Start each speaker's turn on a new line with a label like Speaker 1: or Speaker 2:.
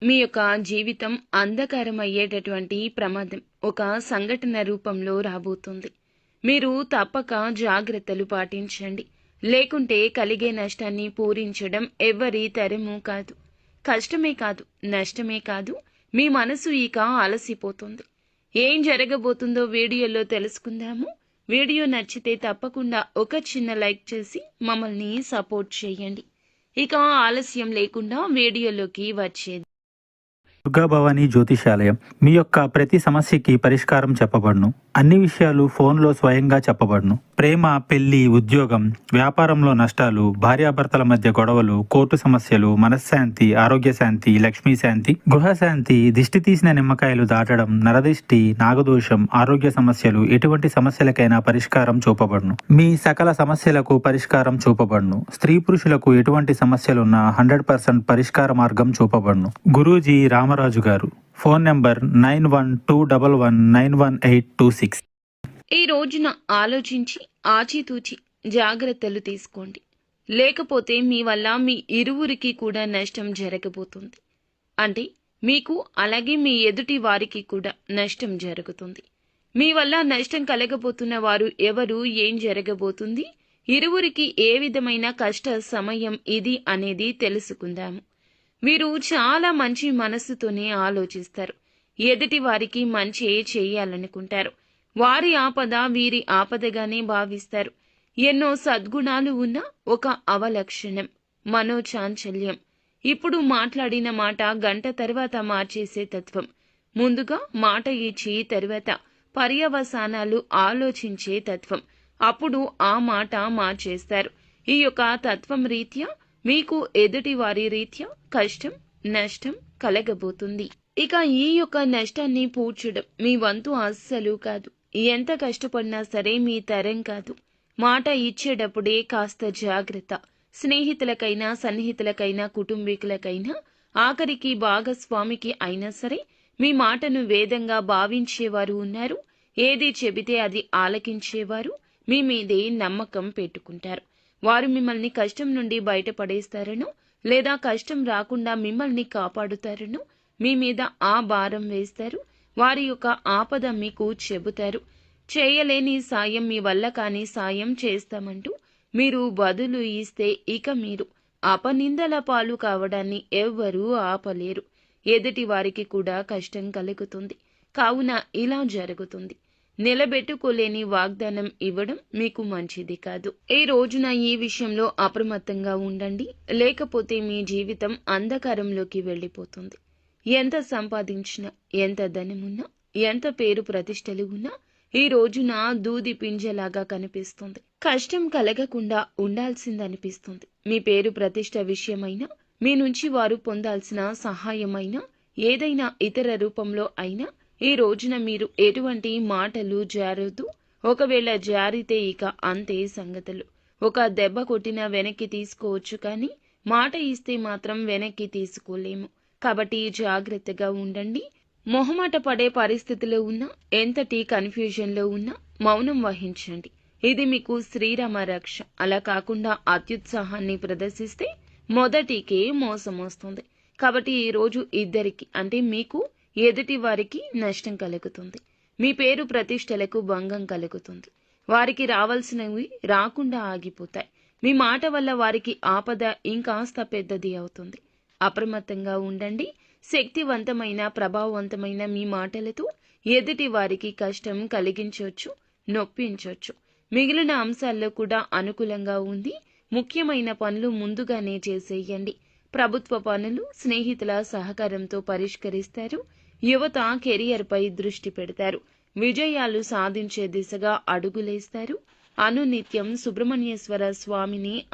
Speaker 1: మీ యొక్క జీవితం అంధకారం అయ్యేటటువంటి ప్రమాదం ఒక సంఘటన రూపంలో రాబోతుంది. మీరు తప్పక జాగ్రత్తలు పాటించండి. లేకుంటే కలిగే నష్టాన్ని పూరించడం ఎవ్వరి తరమూ కాదు. కష్టమే కాదు, నష్టమే కాదు, మీ మనసు ఇక అలసిపోతుంది. ఏం జరగబోతుందో వీడియోలో తెలుసుకుందాము. వీడియో నచ్చితే తప్పకుండా ఒక చిన్న లైక్ చేసి మమ్మల్ని సపోర్ట్ చేయండి. ఇక ఆలస్యం లేకుండా వీడియోలోకి వచ్చేది.
Speaker 2: దుర్గాభవాని జ్యోతిషాలయం మీ యొక్క ప్రతి సమస్యకి పరిష్కారం చెప్పబడును. అన్ని విషయాలు ఫోన్లో స్వయంగా చెప్పబడును. ప్రేమ, పెళ్లి, ఉద్యోగం, వ్యాపారంలో నష్టాలు, భార్యాభర్తల మధ్య గొడవలు, కోర్టు సమస్యలు, మనశ్శాంతి, ఆరోగ్య శాంతి, లక్ష్మీ శాంతి, గృహశాంతి, దిష్టి తీసిన నిమ్మకాయలు దాటడం, నరదిష్టి, నాగదోషం, ఆరోగ్య సమస్యలు, ఎటువంటి సమస్యలకైనా పరిష్కారం చూపబడును. మీ సకల సమస్యలకు పరిష్కారం చూపబడును. స్త్రీ పురుషులకు ఎటువంటి సమస్యలున్నా 100% పరిష్కార మార్గం చూపబడును. గురూజీ రామరాజు గారు. Phone number 9121191826.
Speaker 1: ఈ రోజున ఆలోచించి ఆచితూచి జాగ్రత్తలు తీసుకోండి. లేకపోతే మీ వల్ల మీ ఇరువురికి కూడా నష్టం జరగబోతుంది. అంటే మీకు అలాగే మీ ఎదుటి వారికి కూడా నష్టం జరుగుతుంది. మీ వల్ల నష్టం కలగబోతున్న వారు ఎవరు, ఏం జరగబోతుంది, ఇరువురికి ఏ విధమైన కష్ట సమయం ఇది అనేది తెలుసుకుందాము. వీరు చాలా మంచి మనస్సుతోనే ఆలోచిస్తారు. ఎదుటి వారికి మంచి చేయాలనుకుంటారు. వారి ఆపద వీరి ఆపదగానే భావిస్తారు. ఎన్నో సద్గుణాలు ఉన్న ఒక అవలక్షణం మనోచాంచల్యం. ఇప్పుడు మాట్లాడిన మాట గంట తర్వాత మార్చేసే తత్వం. ముందుగా మాట ఇచ్చి తరువాత పర్యవసానాలు ఆలోచించే తత్వం. అప్పుడు ఆ మాట మార్చేస్తారు. ఈ యొక్క తత్వం రీత్యా మీకు ఎదుటి వారి రీత్యా కష్టం, నష్టం కలగబోతుంది. ఇక ఈ యొక్క నష్టాన్ని పూడ్చడం మీ వంతు అస్సలు కాదు. ఎంత కష్టపడినా సరే మీ తరం కాదు. మాట ఇచ్చేటప్పుడే కాస్త జాగ్రత్త. స్నేహితులకైనా, సన్నిహితులకైనా, కుటుంబీకులకైనా, ఆఖరికి భాగస్వామికి అయినా సరే మీ మాటను వేదంగా భావించేవారు ఉన్నారు. ఏది చెబితే అది ఆలకించేవారు మీ మీదే నమ్మకం పెట్టుకుంటారు. వారు మిమ్మల్ని కష్టం నుండి బయటపడేస్తారనో లేదా కష్టం రాకుండా మిమ్మల్ని కాపాడుతారనో మీ మీద ఆ భారం వేస్తారు. వారి యొక్క ఆపద మీకు చెబుతారు. చేయలేని సాయం, మీ వల్ల కాని సాయం చేస్తామంటూ మీరు బదులు ఇస్తే ఇక మీరు అపనిందల పాలు కావడాన్ని ఎవ్వరూ ఆపలేరు. ఎదుటి వారికి కూడా కష్టం కలుగుతుంది. కావున ఇలా జరుగుతుంది. నిలబెట్టుకోలేని వాగ్దానం ఇవ్వడం మీకు మంచిది కాదు. ఈ రోజున ఈ విషయంలో అప్రమత్తంగా ఉండండి. లేకపోతే మీ జీవితం అంధకారంలోకి వెళ్ళిపోతుంది. ఎంత సంపాదించినా, ఎంత ధనమున్నా, ఎంత పేరు ప్రతిష్టలు ఉన్నా ఈ రోజున దూది పింజలాగా కనిపిస్తుంది. కష్టం కలగకుండా ఉండాల్సిందనిపిస్తుంది. మీ పేరు ప్రతిష్ట విషయమైనా, మీ నుంచి వారు పొందాల్సిన సహాయమైనా, ఏదైనా ఇతర రూపంలో అయినా ఈ రోజున మీరు ఎటువంటి మాటలు జారొద్దు. ఒకవేళ జారితే ఇక అంతే సంగతులు. ఒక దెబ్బ కొట్టినా వెనక్కి తీసుకోవచ్చు, కానీ మాట ఇస్తే మాత్రం వెనక్కి తీసుకోలేము. కాబట్టి జాగ్రత్తగా ఉండండి. మొహమాట పడే పరిస్థితిలో ఉన్నా, ఎంతటి కన్ఫ్యూజన్లో ఉన్నా మౌనం వహించండి. ఇది మీకు శ్రీరామ రక్ష. అలా కాకుండా అత్యుత్సాహాన్ని ప్రదర్శిస్తే మొదటికే మోసం వస్తుంది. కాబట్టి ఈ రోజు ఇద్దరికి, అంటే మీకు, ఎదుటి వారికి నష్టం కలుగుతుంది. మీ పేరు ప్రతిష్టలకు భంగం కలుగుతుంది. వారికి రావాల్సినవి రాకుండా ఆగిపోతాయి. మీ మాట వల్ల వారికి ఆపద ఇంకాస్త పెద్దది అవుతుంది. అప్రమత్తంగా ఉండండి. శక్తివంతమైన, ప్రభావవంతమైన మీ మాటలతో ఎదుటి వారికి కష్టం కలిగించవచ్చు, నొప్పించవచ్చు. మిగిలిన అంశాల్లో కూడా అనుకూలంగా ఉంది. ముఖ్యమైన పనులు ముందుగానే చేసేయండి. ప్రభుత్వ పనులు స్నేహితుల సహకారంతో పరిష్కరిస్తారు. యువత కెరియర్పై దృష్టి పెడతారు. విజయాలు సాధించే దిశగా అడుగులేస్తారు. అనునిత్యం సుబ్రహ్మణ్యేశ్వర స్వామిని